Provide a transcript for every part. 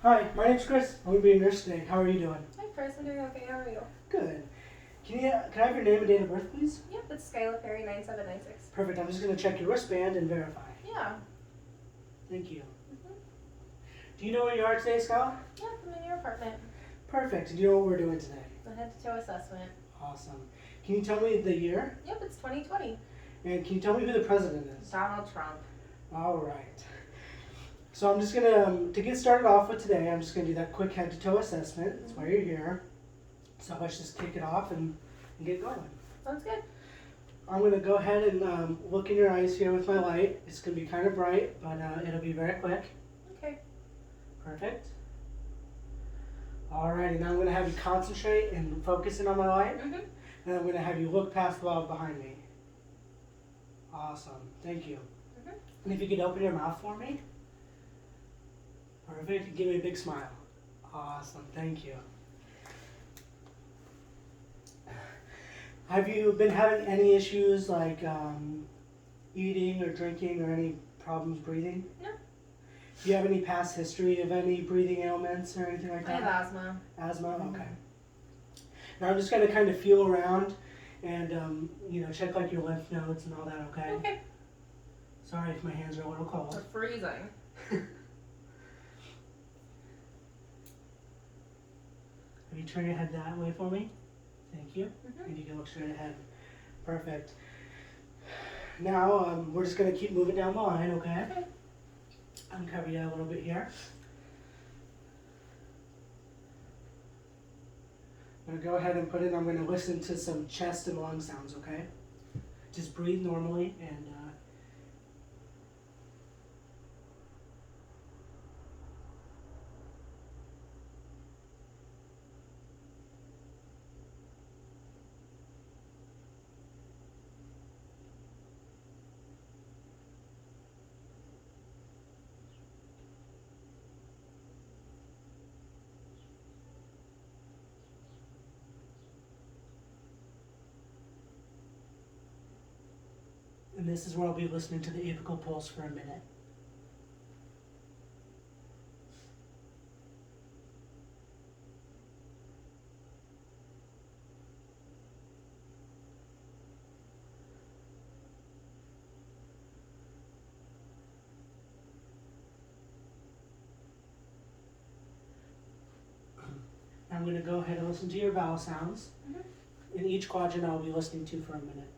Hi, my name's Chris. I'm going to be a nurse today. How are you doing? Hi, Chris. I'm doing okay. How are you? Good. Can I have your name and date of birth, please? Yep, it's Skyla Perry 9796. Perfect. I'm just going to check your wristband and verify. Yeah. Thank you. Mm-hmm. Do you know where you are today, Scott? Yep, I'm in your apartment. Perfect. And do you know what we're doing today? The head to toe assessment. Awesome. Can you tell me the year? Yep, it's 2020. And can you tell me who the president is? Donald Trump. All right. So I'm just going to get started off with today, I'm just going to do that quick head to toe assessment. That's why you're here. So let's just kick it off and get going. Sounds good. I'm going to go ahead and look in your eyes here with my light. It's going to be kind of bright, but it'll be very quick. Okay. Perfect. Alrighty, now I'm going to have you concentrate and focus in on my light. Mm-hmm. And I'm going to have you look past the wall behind me. Awesome. Thank you. Mm-hmm. And if you could open your mouth for me. Perfect. Give me a big smile. Awesome. Thank you. Have you been having any issues like eating or drinking or any problems breathing? No. Do you have any past history of any breathing ailments or anything like I that? have asthma. Asthma? Mhm. Okay. Now I'm just going to kind of feel around and, check like your lymph nodes and all that, okay? Okay. Sorry if my hands are a little cold. It's freezing. Have you turned your head that way for me? Thank you. Mm-hmm. And you can look straight ahead. Perfect. Now we're just going to keep moving down the line, okay? Okay. Uncover you a little bit here. I'm going to go ahead and put in, I'm going to listen to some chest and lung sounds, okay? Just breathe normally and this is where I'll be listening to the apical pulse for a minute. I'm going to go ahead and listen to your vowel sounds. Mm-hmm. In each quadrant I'll be listening to for a minute.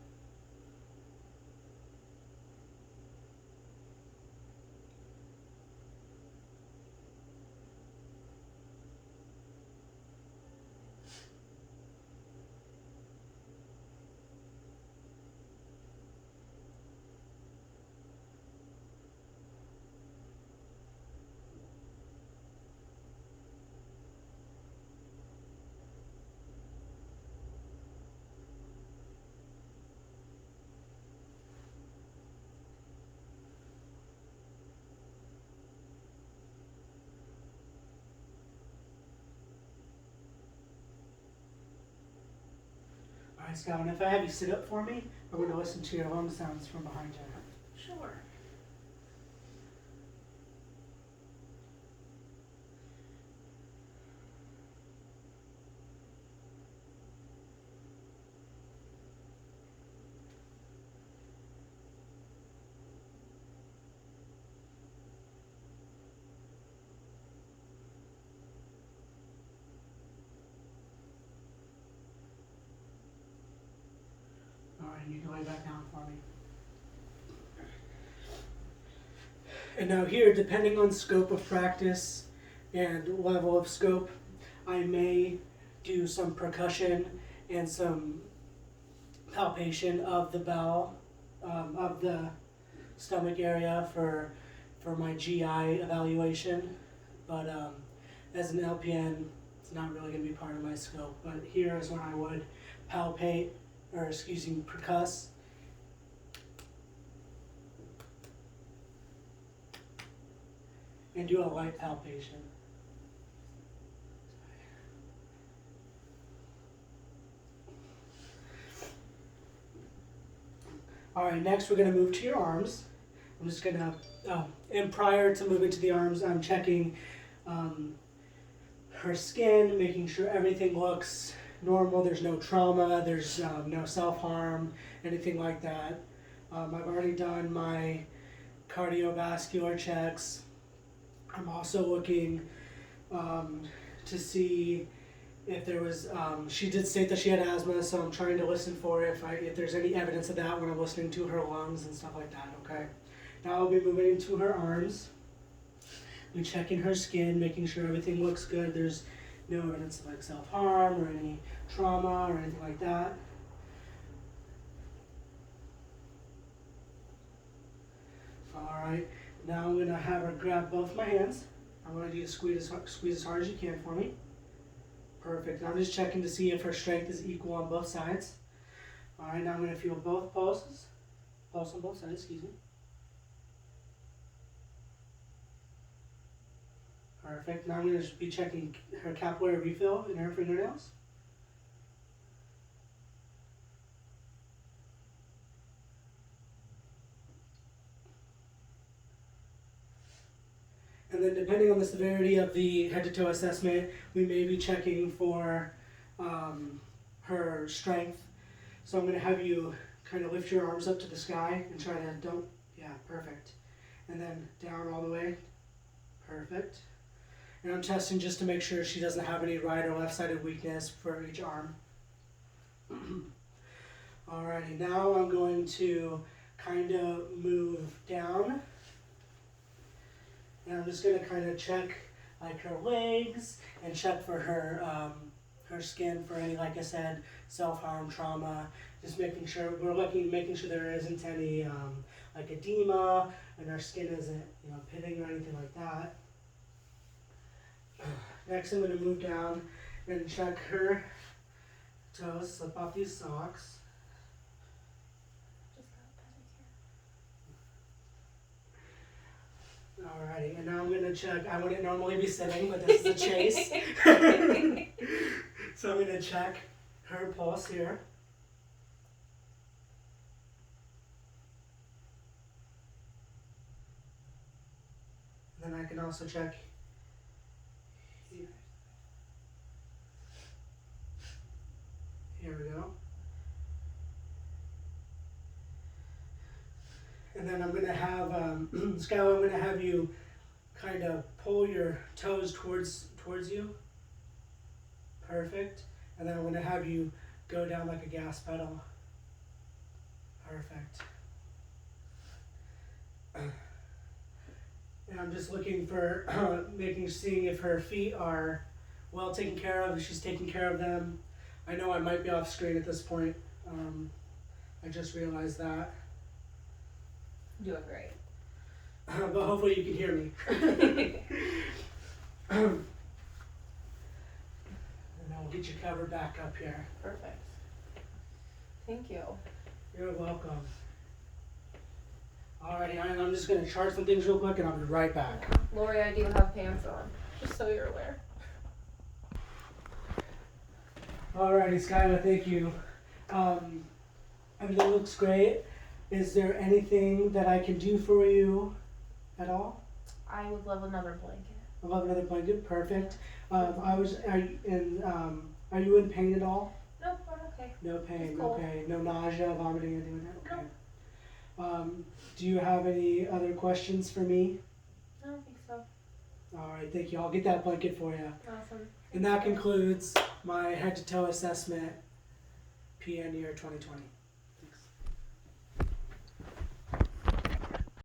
Alright, Scott, and if I have you sit up for me, we're going to listen to your lung sounds from behind you. Sure. Alright, you can lay back down for me. And now here, depending on scope of practice and level of scope, I may do some percussion and some palpation of the bowel, of the stomach area for my GI evaluation. But as an LPN, it's not really going to be part of my scope. But here is when I would palpate, percuss. And do a light palpation. Alright, next we're going to move to your arms. I'm just going to, and prior to moving to the arms, I'm checking her skin, making sure everything looks normal. There's no trauma, there's no self-harm, anything like that. I've already done my cardiovascular checks. I'm also looking to see if there was, she did state that she had asthma, so I'm trying to listen for if there's any evidence of that when I'm listening to her lungs and stuff like that, okay? Now I'll be moving into her arms. We're checking her skin, making sure everything looks good. There's no evidence of like self-harm or any trauma or anything like that. Alright, now I'm gonna have her grab both my hands. I want you to squeeze as hard as you can for me. Perfect. I'm just checking to see if her strength is equal on both sides. Alright, now I'm going to feel both pulses. Pulse on both sides, excuse me. Perfect. Now I'm going to be checking her capillary refill in her fingernails. And then depending on the severity of the head to toe assessment, we may be checking for her strength. So I'm going to have you kind of lift your arms up to the sky and try to perfect. And then down all the way, perfect. And I'm testing just to make sure she doesn't have any right or left sided weakness for each arm. Alrighty, now I'm going to kind of move down. And I'm just going to kind of check like her legs and check for her skin for any, like I said, self-harm, trauma. Just making sure making sure there isn't any like edema and her skin isn't pitting or anything like that. Next, I'm going to move down and check her toes. Slip off these socks. Alrighty, and now I'm going to check. I wouldn't normally be sitting, but this is a chase. So I'm going to check her pulse here. And then I can also check here. Here we go. And then I'm going to have, Skylar, I'm going to have you kind of pull your toes towards you. Perfect. And then I'm going to have you go down like a gas pedal. Perfect. And I'm just looking for, seeing if her feet are well taken care of, if she's taking care of them. I know I might be off screen at this point. I just realized that. Doing great. But hopefully you can hear me. And then we'll get you covered back up here. Perfect. Thank you. You're welcome. Alrighty, I'm just going to chart some things real quick and I'll be right back. Lori, I do have pants on, just so you're aware. Alrighty, Skylar, thank you. Everything looks great. Is there anything that I can do for you at all? I would love another blanket. I love another blanket. Perfect. Are you in pain at all? Nope, I'm okay. No pain. It's cold. Okay. No nausea, vomiting, anything like that. Okay. Do you have any other questions for me? I don't think so. All right. Thank you. I'll get that blanket for you. Awesome. And that concludes my head to toe assessment PN year 2020.